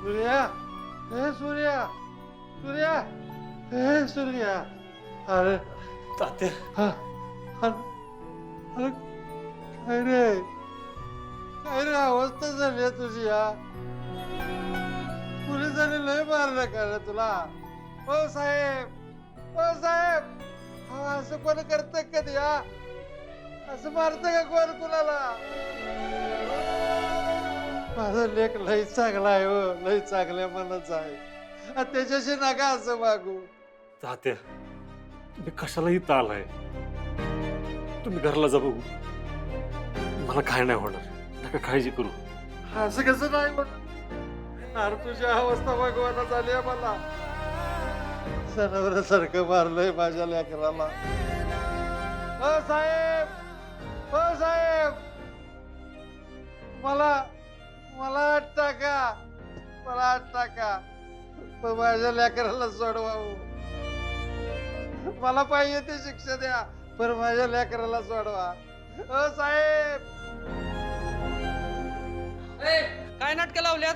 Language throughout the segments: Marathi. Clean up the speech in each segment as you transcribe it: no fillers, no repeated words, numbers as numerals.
सूर्या हे सूर्या सूर्या हे सूर्या अरे तात्या हा अरे अरे काय रे अवस्था झाली तुझी या पोलिसांनी लय मारलं का रे तुला ओ साहेब असं कोण करत कधी हा असं मारत का कोण कुणाला माझा लेख लय चांगला आहे हो लय चांगल्या मनाचा आहे त्याच्याशी नका असं मागू तात्या मी कशाला इथं आलाय तुम्ही घरला जा बघू मला काय नाही होणार नका काळजी करू असं कसं नाही पण अरे तुझी अवस्था भगवाना झाली आहे मला जनावरासारखं मारलंय माझ्या लेकराला ओ साहेब मला आत टाका पण माझ्या लेकराला सोडवा मला पाहिजे ते शिक्षा द्या पण माझ्या लेकराला सोडवा ओ साहेब काय नाटकं लावल्यात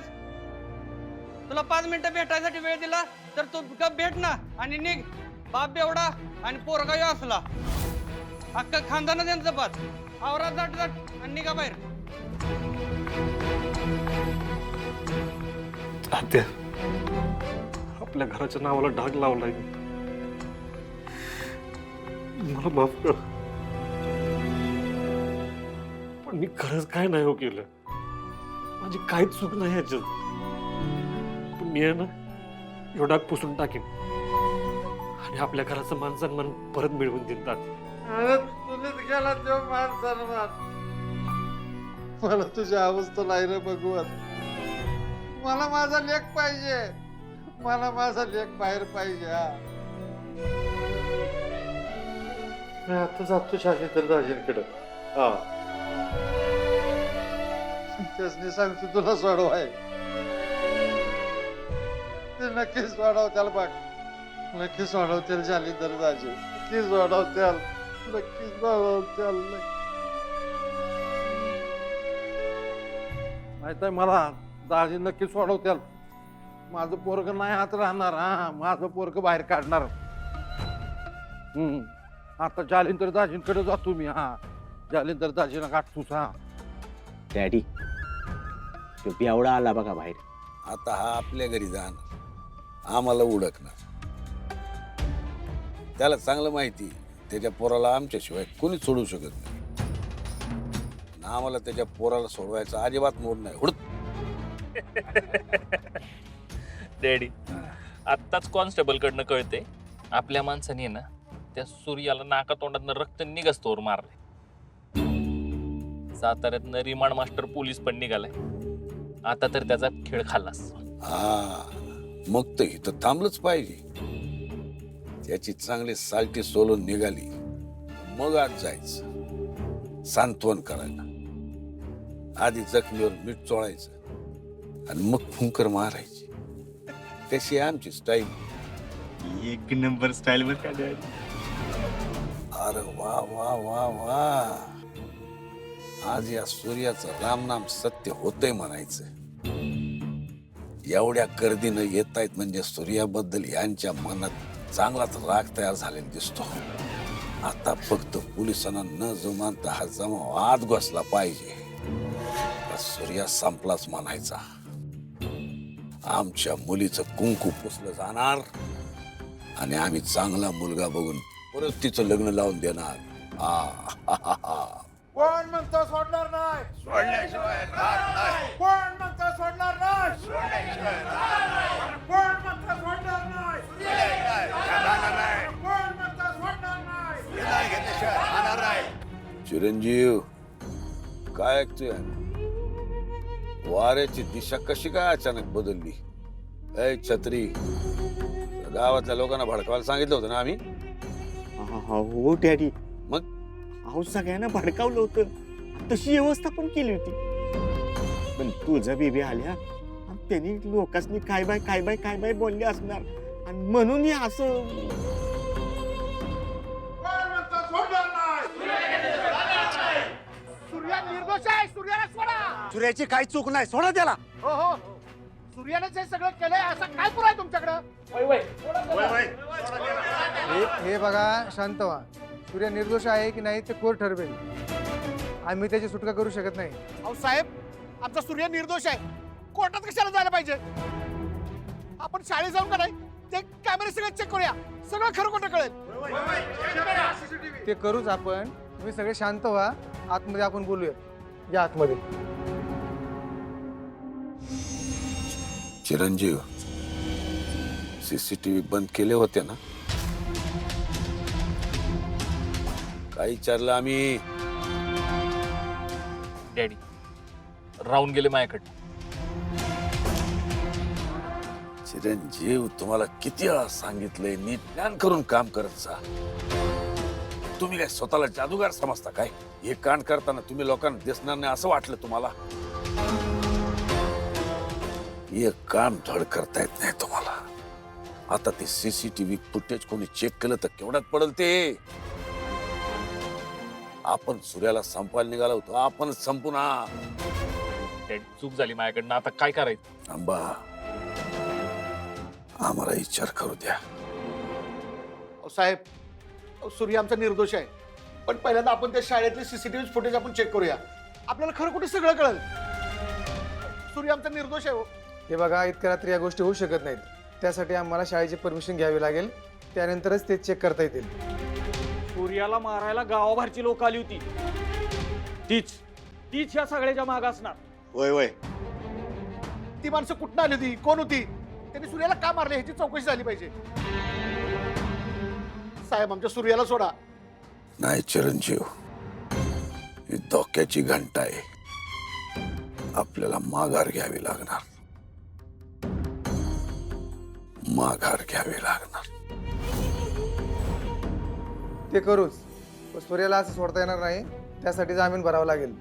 तुला 5 मिनिटं भेटायसाठी वेळ दिला तर तू गप भेट ना आणि निघ बाप बेवडा आणि पोरगा यो असला अख्खं खानदान त्यांचं पाच आवरात जाट आणि निघा बाहेर तात्या आपल्या घराच्या नावाला डाग लावलाय मला माफ कर पण मी खरंच काय नाही हो केलं माझी काहीच चूक नाही याच्यात पण मी आहे ना एवढा डाग पुसून टाकीन आणि आपल्या घराचं मान सन्मान परत मिळवून देईन तात्या अरे तुझीच गेला तो मान सन्मान मला तुझ्या अवस्था नाही रे भगवत मला माझा लेख पाहिजे मला माझा लेख बाहेर पाहिजे हा मी आता जातो शाखेतर दाजींकडे हा त्यासनी सांगतो तुला सोडवाय ते नक्कीच सोडवत्याल बघ नक्कीच सोडवत्याल शाखेतर दाजी नक्कीच सोडवत्याल नक्कीच सोडवत्याल माहित आहे मला दाजी नक्की सोडवत्याल माझं पोरग नाही हात राहणार हा माझं पोरग बाहेर काढणार आता जालिंदर दाजींकडे जातो मी हा जालिंदर दाजीला गाठतोस हा डॅडी तो बेवडा आला बघा बाहेर आता हा आपल्या घरी जाणार आम्हाला उडकणार त्याला चांगलं माहिती त्याच्या पोराला आमच्याशिवाय कोणीच सोडू शकत नाही आणि आम्हाला त्याच्या पोराला सोडवायचा अजिबात मूड नाही हुडत डॅडी आत्ताच कॉन्स्टेबल कडनं कळते आपल्या माणसाने ना त्या सूर्याला नाका तोंडातनं रक्त निघस्तोवर मारले साताऱ्यातनं रिमांड मास्टर पोलीस पण निघालाय आता तर त्याचा खेळ खाल्लास हा मग तर इथं थांबलंच पाहिजे त्याची चांगली सालटी सोलून निघाली मग आज जायचं सांत्वन करायला आधी जखमीवर मीठ चोळायचं आणि मग फुंकर मारायची कशी आहे आमची स्टाईल एक नंबर स्टाईल वर का डॅडी अरे वा वा वा वा आज या सूर्याचं रामनाम सत्य होतंय म्हणायचं एवढ्या गर्दीनं येत आहेत म्हणजे सूर्याबद्दल यांच्या मनात चांगलाच राग तयार झालेला दिसतो आता फक्त पोलिसांना न जुमानता हा जमाव आत घुसला पाहिजे सूर्या संपलाच म्हणायचा आमच्या मुलीचं कुंकू पुसलं जाणार आणि आम्ही चांगला मुलगा बघून परत तिचं लग्न लावून देणार कोण म्हणतो सोडणार नाही सोडल्याशिवाय कोण म्हणतो सोडणार नाही कोण म्हणतो सोडणार नाही कोण म्हणतो सोडणार नाही चिरंजीव काय ऐकतोय वाऱ्याची दिशा कशी काय अचानक बदलली ऐ छत्री गावातल्या लोकांना भडकवायला सांगितलं होतं ना आम्ही हो डॅडी मग अहो सगळ्यांना भडकावलं होतं तशी व्यवस्था पण केली होती पण तुझा बेबी आल्या आणि त्यांनी लोकांनी काय बाय बोलले असणार आणि म्हणून हे असं कोण म्हणतो सोडणार नाही सूर्या निर्दोष आहे सूर्याला सोडा सूर्याची काही चूक नाही सोडा त्याला हो सूर्यानेच हे सगळं केलंय असा काय पुरा आहे तुमच्याकडं? हे बघा, शांत व्हा. सूर्य निर्दोष आहे की नाही ते कोर्ट ठरवेल. आम्ही त्याची सुटका करू शकत नाही. अहो साहेब, आमचा सूर्य निर्दोष आहे. कोर्टात कशाला जायला पाहिजे? आपण शाळेत जाऊन का नाही ते कॅमेरे सगळे चेक करूया, सगळं खरं खोटं कळेल. ते करूच आपण. तुम्ही सगळे शांत व्हा. आतमध्ये आपण बोलूया. या आतमध्ये. चिरंजीव, सीसीटीव्ही बंद केले होते ना? काय विचारलं आम्ही? डॅडी राहून गेले माझ्याकडे. चिरंजीव, तुम्हाला किती वेळा सांगितलंय नीट ज्ञान करून काम करत जा. तुम्ही काय स्वतःला जादूगार समजता काय? हे कांड करताना तुम्ही लोकांना दिसणार नाही असं वाटलं तुम्हाला? हे काम धड करता येत नाही तुम्हाला. आता ते सीसीटीव्ही फुटेज कोणी चेक केलं तर केवढ्यात पडल ते? आपण सूर्याला संपायला निघालो होतो, आपण संपू ना. डॅडी चूक झाली माझ्याकडनं, आता काय करायचं? आंबा, आम्हाला विचार करू द्या. अहो साहेब, अहो सूर्य आमचा निर्दोष आहे, पण पहिल्यांदा आपण त्या शाळेतले सीसीटीव्ही फुटेज आपण चेक करूया. आपल्याला खरं कुठे सगळं कळेल. सूर्य आमचा निर्दोष आहे. हे बघा, इतक्या रात्री या गोष्टी होऊ शकत नाहीत. त्यासाठी आम्हाला शाळेची परमिशन घ्यावी लागेल. त्यानंतरच ते चेक करता येतील. सूर्याला मारायला गावाबाहेरची लोक आली होती. तीच ह्या सगळ्याच्या माग असणार. होय होय. ती माणसं कुठं आली होती, कोण होती, त्यांनी सूर्याला का मारले ह्याची चौकशी झाली पाहिजे. साहेब, आमच्या सूर्याला सोडा. नाही चिरंजीव, ही धोक्याची घंटा आहे. आपल्याला माघार घ्यावी लागणार. माघार घ्यावी लागणार. ते करूच. पण सूर्याला असं सोडता येणार नाही. त्यासाठी जामीन भरावा लागेल.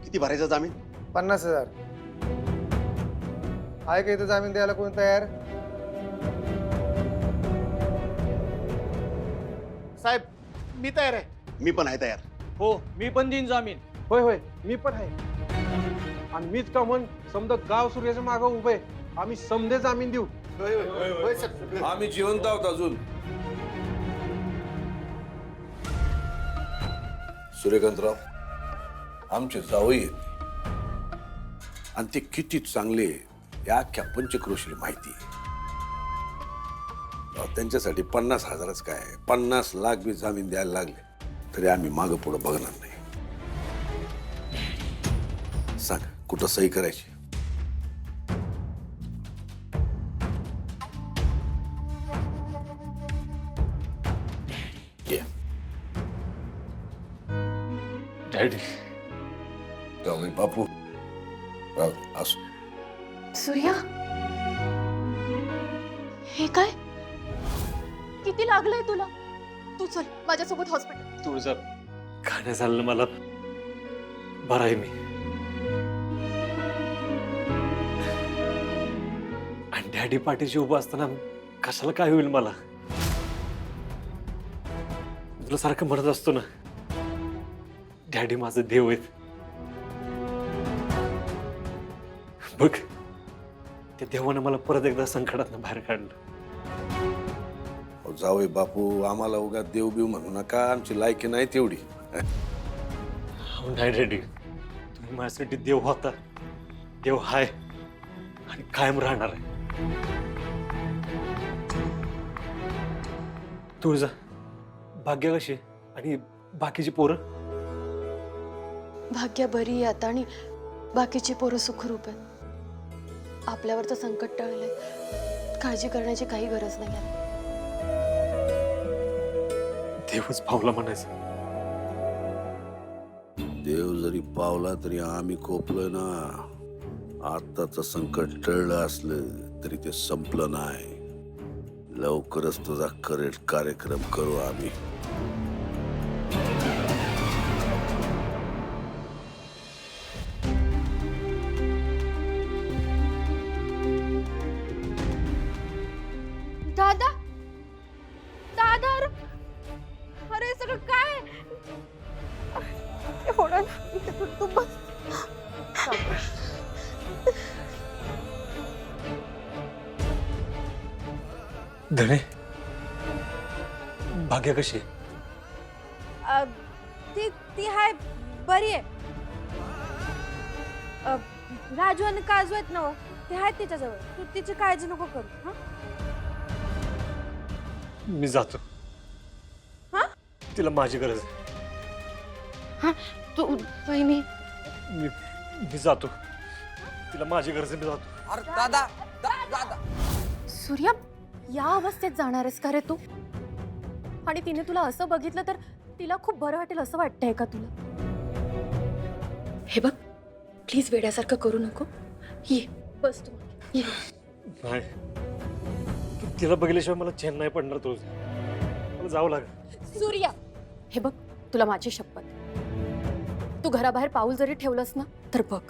किती भरायचा जामीन? 50,000. आहे का इथं जामीन द्यायला कोण तयार? साहेब, मी तयार आहे. मी पण आहे तयार. हो, मी पण देईन जामीन. होय होय, मी पण आहे. आणि मीच का म्हण, समजा गाव सूर्याच्या मागं उभे. आम्ही समजे जामीन देऊ. होय होय होय सर. आम्ही जिवंत आहोत अजून. सूर्यकांतराव आमचे जावई आहेत आणि ते किती चांगले या अख्ख्या पंचक्रोशीला माहिती आहे. त्यांच्यासाठी 50,000च काय, 50 लाख बी जामीन द्यायला लागले तरी आम्ही मागं पुढं बघणार नाही. सांग, कुठं सही करायची? डॅडी, जावई बापू, राहू दे, असू. सूर्या, हे काय? किती लागलंय तुला? तू चल माझ्यासोबत हॉस्पिटल. तुळजा, काय नाही झालं मला. बरं आहे मी. आणि डॅडी पाठीशी उभं असताना कशाला काय होईल मला? तुला सारखं म्हणत असतो ना, डॅडी माझं देव आहेत. बघ, त्या देवानं मला परत एकदा संकटातनं बाहेर काढलं. जावई बापू, आम्हाला उगा देव बिव म्हणू नका. आमची लायकी नाही तेवढी. नाही डॅडी, तुम्ही माझ्यासाठी देव होता, देव हाय आणि कायम राहणार आहे. तुळजा, भाग्य कशी आणि बाकीची पोरं? भाग्य बरी आहे आता आणि बाकीची पोरं सुखरूप आहेत. आपल्यावरचं संकट टळलंय. काळजी करण्याची काही गरज नाही आहे. देवच पावला म्हणायचं. देव जरी पावला तरी आम्ही कोपलोय ना. आताच संकट टळलं असलं तरी ते संपलं नाही. लवकरच तुझा करेक्ट कार्यक्रम करू आम्ही. दादा, दादा, अरे सगळं काय होणार? तू बस. धने भाग्य कशी आहे? ती ती हाय बरी आहे. राजू आणि काजू आहेत ना हो, ते आहेत तिच्याजवळ. तू तिची काळजी नको करू. हा मी जातो. हा? तिला माझी गरज आहे. तू वहिनी मी जातो. तिला माझी गरज आहे. मी जातो. अरे दादा दादा सूर्या, या अवस्थेत जाणारच का रे तू? आणि तिने तुला असं बघितलं तर तिला खूप बरं वाटेल असं वाटतंय का तुला? हे बघ, प्लीज वेड्यासारखं करू नको. ये बस तू, ये. नाही, तिला बघितल्याशिवाय मला चैन नाही पडणार. तू मला जावं लागेल. सूर्या, हे बघ, तुला माझी शपथ, तू घराबाहेर पाऊल जरी ठेवलंस ना तर बघ.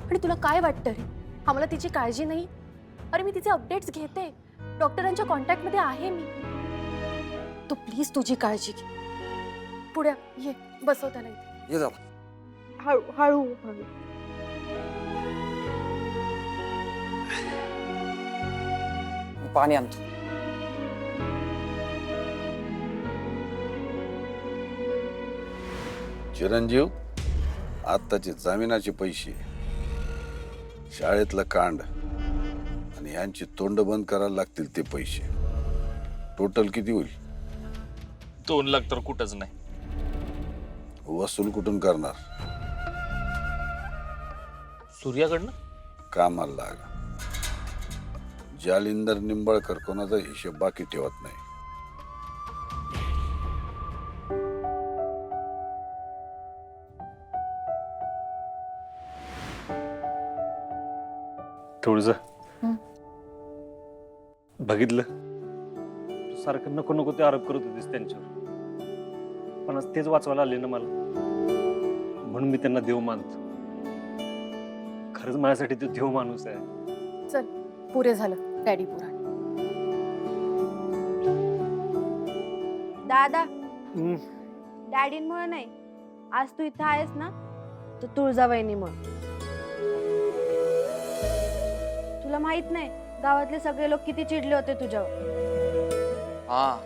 आणि तुला काय वाटतं रे, आम्हाला तिची काळजी नाही? अरे मी तिचे अपडेट्स घेते, डॉक्टरांच्या कॉन्टॅक्टमध्ये आहे मी. तू प्लीज तुझी काळजी घे. पुढे ये, बसवता नाही. ये जा. हळू हळू हळू. पाणी आणतो. चिरंजीव, आत्ताचे जमिनाचे पैसे, शाळेतलं कांड आणि यांची तोंड बंद करायला लागतील ते पैसे, टोटल किती होईल? 2 लाख तर कुठंच नाही. वसूल कुठून करणार? सूर्याकडनं कामाला लागा. जालिंदर निंबाळकर कोणाचा हिशोब बाकी ठेवत नाही. तुळजा, बघितलं, तू सारखं नको नको ते आरोप करत होतीस त्यांच्यावर, पण आज तेच वाचवायला आले ना मला, म्हणून मी त्यांना देव मानतो. खरंच माझ्यासाठी तो देव माणूस आहे. चल, पुरे झालं डॅडी पुराण. दादा, डॅडींमुळे नाही, आज तू इथं आहेस ना तर तुळजावहिनीमुळे. तुला माहित नाही गावातले सगळे लोक किती चिडले होते तुझ्यावर. हा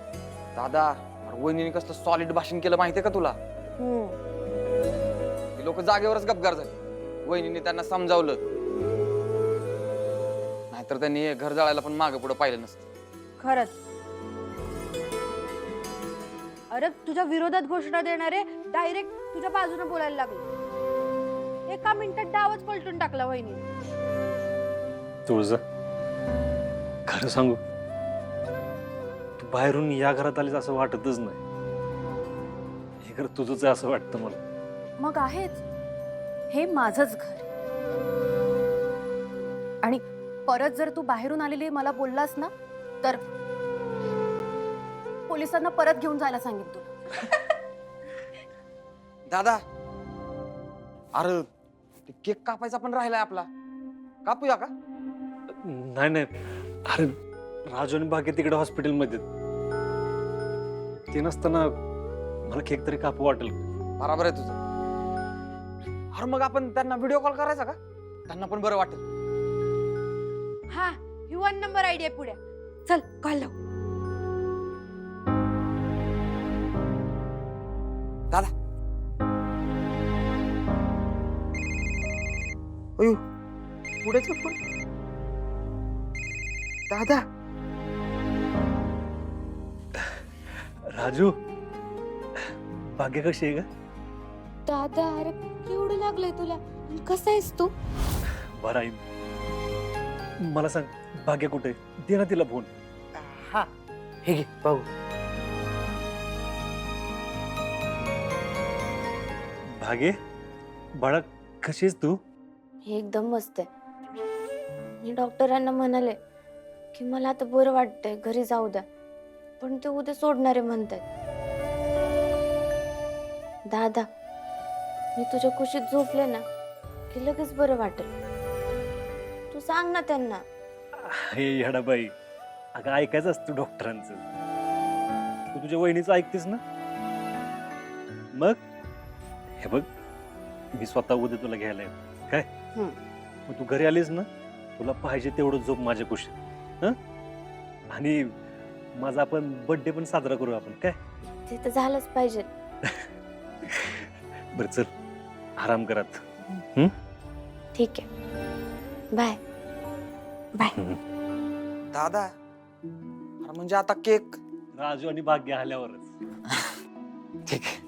दादा, वहिनीने कसलं सॉलिड भाषण केलं माहितीये का तुला? लोक जागेवरच गपगार झाले. वहिनीने त्यांना समजावलं, नाहीतर त्यांनी घर जाळायला पण मागे पुढे पाहिलं नसतं. खरंच. अरे तुझ्या विरोधात घोषणा देणारे डायरेक्ट तुझ्या बाजूने बोलायला लागले. एका मिनिटात डावच पलटून टाकला वहिनी. तुळजा, खरं सांगू, तू बाहेरून या घरात आलीस असं वाटतच नाही. हे घर तुझंच आहे असं वाटतं मला. मग आहेच, हे माझंच घर. आणि परत जर तू बाहेरून आलेली मला बोललास ना तर पोलिसांना परत घेऊन जायला सांगेन तुला. दादा, अरे ते केक कापायचा पण राहिलाय आपला, कापूया का? नाही नाही, अरे राजू आणि भाग्य तिकडे हॉस्पिटलमध्ये, ते नसताना मला केक तरी कापू वाटेल. बरोबर आहे तुझं. अरे मग आपण त्यांना व्हिडिओ कॉल करायचा का? त्यांना पण बरं वाटेल. हा, ही 1 नंबर आयडिया. पुढे चल, कॉल लाव. दादा, अयो, पुढेच फोन. दादा, राजू, भाग्य कशी आहे का? दादा, अरे केवढं लागलंय तुला? कसं आहेस तू? बरं आहे. मला सांग, भाग्य कुठे आहे? दे ना तिला फोन. हा, हे घे पाहू. भाग्य, बाळा, कशी आहेस तू? एकदम मस्त आहे. मी डॉक्टरांना म्हणाले की मला आता बरं वाटतंय, घरी जाऊ द्या, पण ते उद्या सोडणारे म्हणतात. दादा, मी तुझ्या कुशीत झोपले ना की लगेच बरं वाटेल. तू सांग ना त्यांना. हे येडाबाई, अगं ऐकायचं असतं डॉक्टरांचं. तू तुझ्या वहिनीचं ऐकतेस ना? मग हे बघ, मी स्वतः उद्या तुला घ्यायला येतो काय. मग तू घरी आलीस ना, तुला पाहिजे तेवढं झोप माझ्या कुशीत. आणि माझा पण बर्थडे पण साजरा करू आपण, काय? ते तर झालंच पाहिजे. बरं चल, आराम करत. ठीक आहे, बाय बाय. दादा म्हणजे आता केक राजू आणि भाग्य आल्यावरच. ठीक आहे.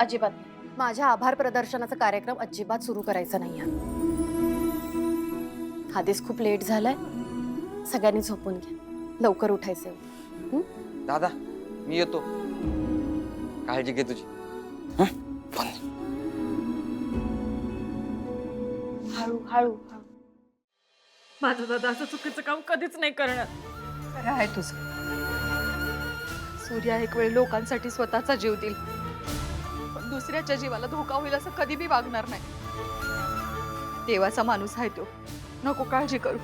अजिबात माझ्या आभार प्रदर्शनाचा कार्यक्रम अजिबात सुरू करायचा नाही. आधीच खूप लेट झालाय. सगळ्यांनी झोपून घ्या, लवकर उठायचं. दादा मी येतो, काळजी घे तुझी. हळू हळू. माझं दादा असं चुकीचं काम कधीच नाही करणार. खरं आहे तुझं. सूर्या एक वेळ लोकांसाठी स्वतःचा जीव देईल, पण दुसऱ्याच्या जीवाला धोका होईल असं कधी बी वागणार नाही. देवाचा माणूस आहे तो, नको काळजी करू.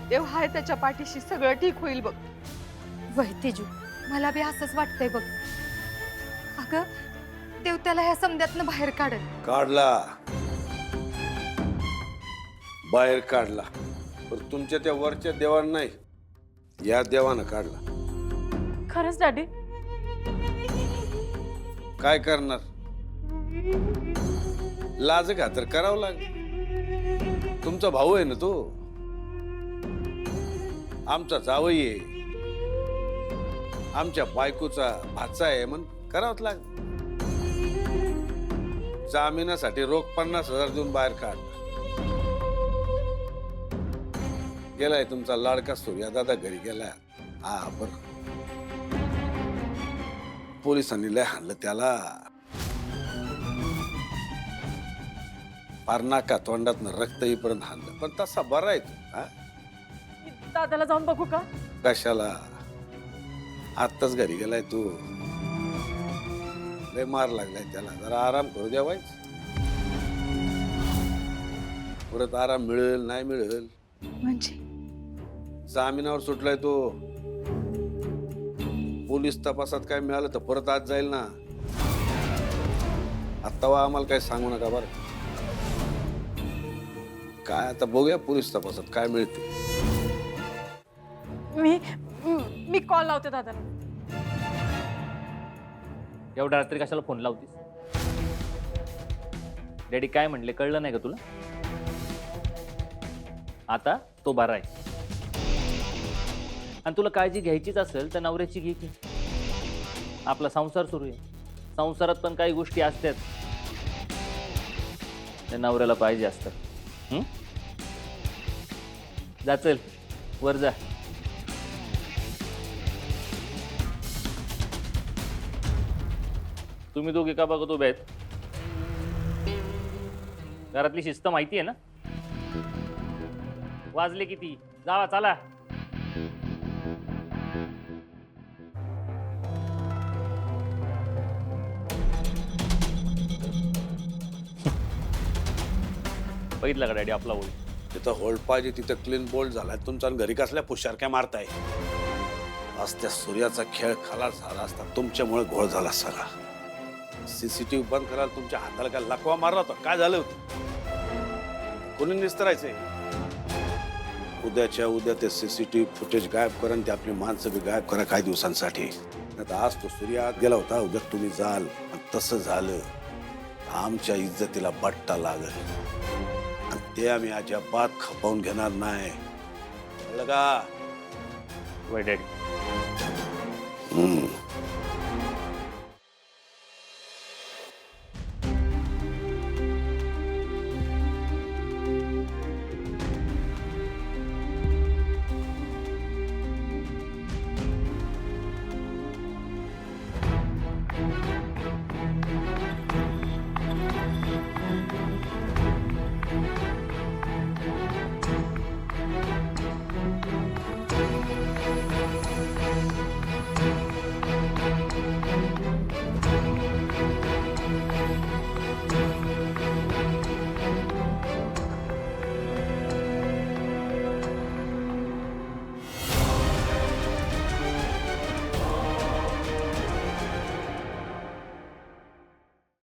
देव हाय त्याच्या पाठीशी, सगळं ठीक होईल बघ. वय तेजू, मला बी असंच वाटतंय बघ. अगं देव त्याला ह्या समध्यातनं बाहेर काढेल. काढला, बाहेर काढला, पण तुमच्या त्या वरच्या देवानं नाही, या देवानं काढला. खरंच डॅडी? काय करणार, लाज खातर करावं लागेल. तुमचा भाऊ आहे ना तो, आमचा जावई आहे, आमच्या बायकोचा भाचा आहे, म्हणून करावंच लागेल. जामिनासाठी रोख 50,000 देऊन बाहेर काढला. गेलाय तुमचा लाडका सूर्या दादा घरी गेलाय. हा बर, पोलिसांनी लय हाणलं त्याला, फार नाका तोंडातनं रक्त येईपर्यंत हाणलं, पण तसा बरा आहे तो. हा, दादाला जाऊन बघू का? कशाला, आत्ताच घरी गेलाय तू. लय मार लागलाय त्याला, जरा आराम करू द्यावायच. परत आराम मिळेल नाही मिळेल. म्हणजे जामिनावर सुटलाय तो, पोलीस तपासात काय मिळालं तर परत आज जाईल ना. आता वा आम्हाला काय सांगू नका बरं. काय आता बघूया पोलीस तपासात काय मिळते. मी कॉल लावते दादाला. एवढ्या रात्री कशाला फोन लावतीस? डॅडी काय म्हणले कळलं नाही का तुला? आता तो बरा आहे, आणि तुला काळजी घ्यायचीच असेल तर नवऱ्याची घे की. आपला संसार सुरू आहे, संसारात पण काही गोष्टी असतात त्या नवऱ्याला पाहिजे असतात. जा चल वर जा. तुम्ही दोघे का बघत उभे आहेत? घरातली शिस्त माहिती आहे ना? वाजले किती? जावा चला. बघितलं का डॅडी आपला होईल? तिथं होल्ड पाहिजे, तिथं क्लीन बोल्ड झालाय तुमचा, घरी कसल्या पुशारक्या मारताय. आज त्या सूर्याचा खेळ खलास झाला असता, तुमच्यामुळे घोळ झाला सगळा. सीसीटीव्ही बंद करायला तुमच्या हाताला काय लकवा मारला होता? काय झालं होतं? कोणी निस्तरायचंय? उद्याच्या उद्या ते सीसीटीव्ही फुटेज गायब करा आणि ते आपली माणसं बी गायब करा काही दिवसांसाठी. नाही तर आज तो सूर्य आत गेला होता, उद्या तुम्ही जाल. तसं झालं आमच्या इज्जतीला बट्टा लागल, आणि ते आम्ही अजिबात खपवून घेणार नाही. कळलं का? वय डॅडी.